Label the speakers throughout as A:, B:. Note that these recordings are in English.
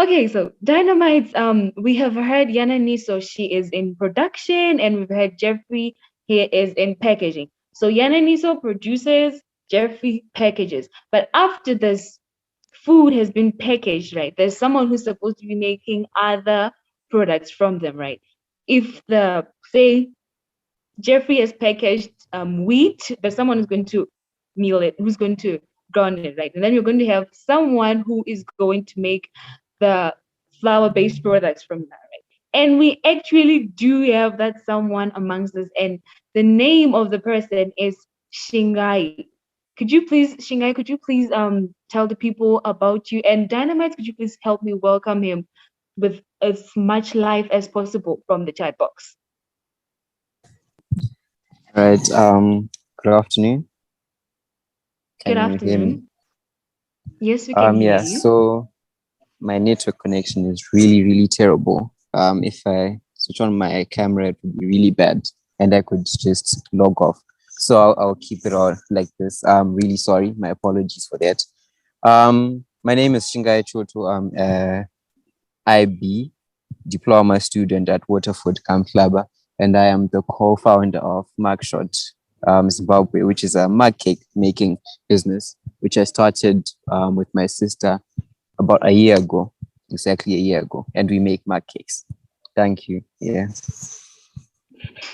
A: Okay, so Dynamites, we have heard Yana Niso, she is in production, and we've heard Jeffrey, he is in packaging. So Yana Niso produces, Jeffrey packages. But after this food has been packaged, right, there's someone who's supposed to be making other products from them, right? If the, say, Jeffrey has packaged wheat, there's someone who's going to meal it, who's going to grind it, right? And then you're going to have someone who is going to make the flour-based products from that, right? And we actually do have that someone amongst us, and the name of the person is Shingai. Shingai, could you please tell the people about you? And Dynamite, could you please help me welcome him with as much life as possible from the chat box?
B: All right. Good afternoon.
A: Good
B: Can you hear me?
A: afternoon. Yes, we can hear
B: Yeah.
A: you.
B: So my network connection is really, really terrible. If I switch on my camera, it would be really bad, and I could just log off. So I'll keep it all like this. I'm really sorry. My apologies for that. My name is Shingai Choto. I'm a IB diploma student at Waterford Camp Club, and I am the co-founder of Mugshot Zimbabwe, which is a mug cake making business, which I started with my sister about a year ago, exactly a year ago, and we make mug cakes. Thank you. Yeah.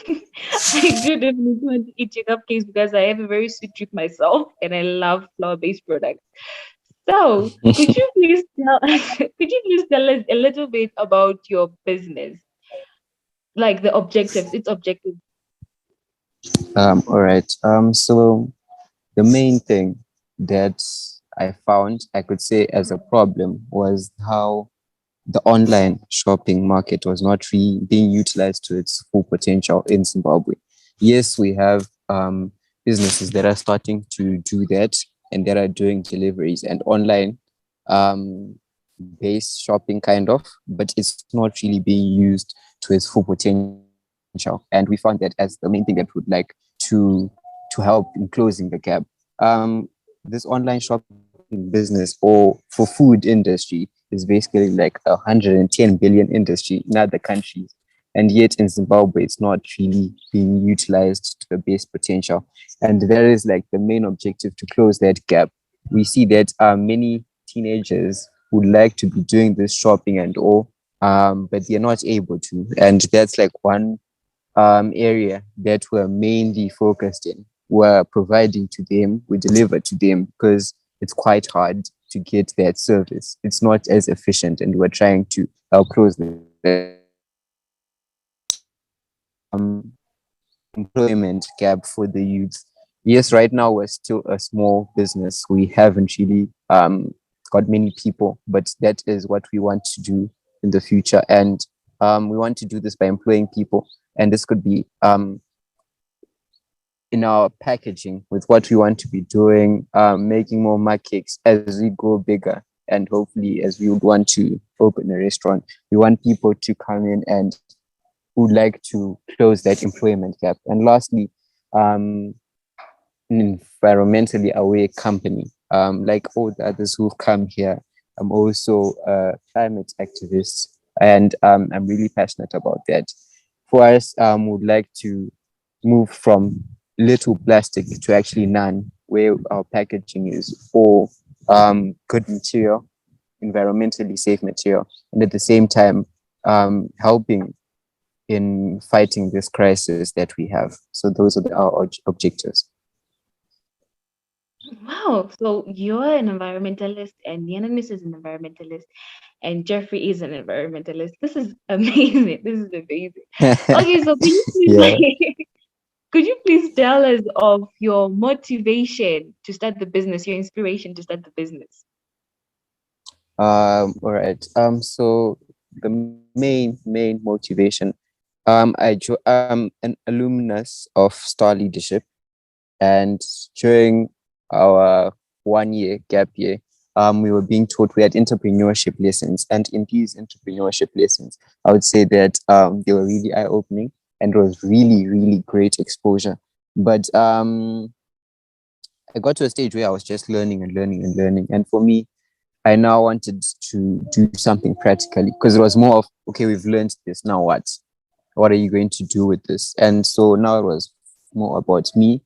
A: I do definitely want to eat your cupcakes because I have a very sweet tooth myself and I love flour-based products. So, could you please tell us, could you please tell us a little bit about your business? Like the objectives, its objectives.
B: All right. So the main thing that I found, I could say, as a problem was how the online shopping market was not really being utilized to its full potential in Zimbabwe. Yes, we have businesses that are starting to do that and that are doing deliveries and online um, based shopping, kind of, but it's not really being used to its full potential. And we found that as the main thing that would like to to help in closing the gap. This online shopping business or for food industry is basically like 110 billion industry in other countries. And yet in Zimbabwe, it's not really being utilized to the base potential. And that is like the main objective to close that gap. We see that many teenagers would like to be doing this shopping and all, but they're not able to. And that's like one area that we're mainly focused in. We're providing to them, we deliver to them because it's quite hard to get that service. It's not as efficient, and we're trying to help close employment gap for the youth. Yes, right now we're still a small business. We haven't really got many people, but that is what we want to do in the future. And we want to do this by employing people. And this could be in our packaging with what we want to be doing, making more mug cakes as we grow bigger. And hopefully, as we would want to open a restaurant, we want people to come in and would like to close that employment gap. And lastly, an environmentally aware company, like all the others who've come here. I'm also a climate activist, and I'm really passionate about that. For us, would like to move from little plastic to actually none, where our packaging is all good material, environmentally safe material, and at the same time helping in fighting this crisis that we have. So those are our objectives.
A: Wow. So you're an environmentalist and Vietnamese is an environmentalist and Jeffrey is an environmentalist. This is amazing. This is amazing. Okay, so
B: Yeah.
A: could you please tell us of your motivation to start the business, your inspiration to start the business?
B: All right. So the main motivation, I'm an alumnus of Star Leadership, and during our 1 year gap year, we were being taught, we had entrepreneurship lessons, and in these entrepreneurship lessons, I would say that they were really eye opening, and it was really really great exposure. But I got to a stage where I was just learning and learning and learning, and for me, I now wanted to do something practically because it was more of, okay, we've learned this. Now what? What are you going to do with this? And so now it was more about me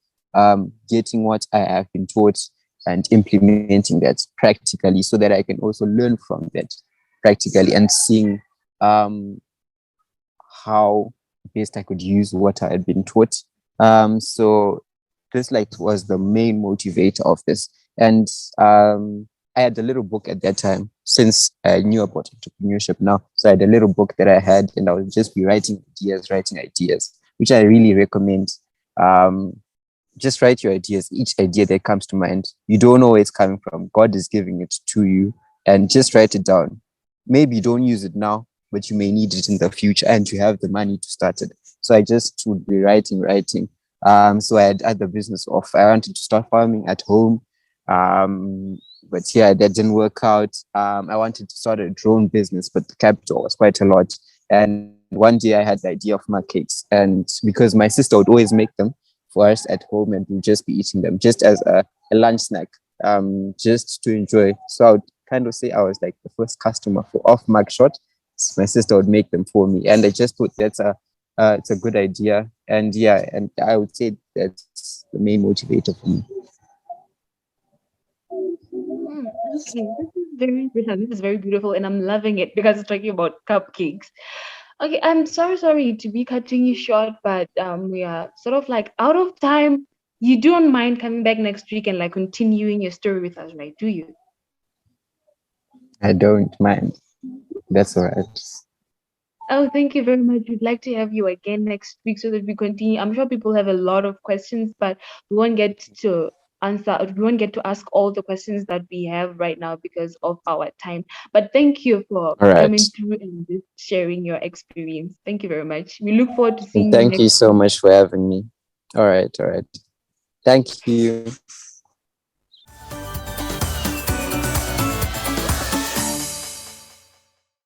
B: getting what I have been taught and implementing that practically so that I can also learn from that practically and seeing um, how best I could use what I had been taught. So this like was the main motivator of this. And I had a little book at that time since I knew about entrepreneurship now. So I had a little book that I had, and I would just be writing ideas, which I really recommend. Um, just write your ideas, each idea that comes to mind. You don't know where it's coming from. God is giving it to you, and just write it down. Maybe you don't use it now, but you may need it in the future, and you have the money to start it. So I just would be writing. So I had other business off. I wanted to start farming at home. But yeah, that didn't work out. I wanted to start a drone business, but the capital was quite a lot. And one day I had the idea of my cakes, and because my sister would always make them for us at home, and we'd just be eating them just as a lunch snack, just to enjoy. So I would kind of say I was like the first customer for off Mugshot. So my sister would make them for me, and I just thought it's a good idea. And yeah, and I would say that's the main motivator for me.
A: Okay, this is very beautiful, and I'm loving it because it's talking about cupcakes. Okay, I'm sorry to be cutting you short, but we are sort of like out of time. You don't mind coming back next week and like continuing your story with us, right? Do you?
B: I don't mind. That's all right.
A: Oh, thank you very much. We'd like to have you again next week so that we continue. I'm sure people have a lot of questions, but we won't get to we won't get to ask all the questions that we have right now because of our time. But thank you for
B: All right.
A: coming through and just sharing your experience. Thank you very much. We look forward to
B: And
A: seeing you
B: thank you
A: next
B: so
A: week.
B: much for having me. All right. All right. Thank you.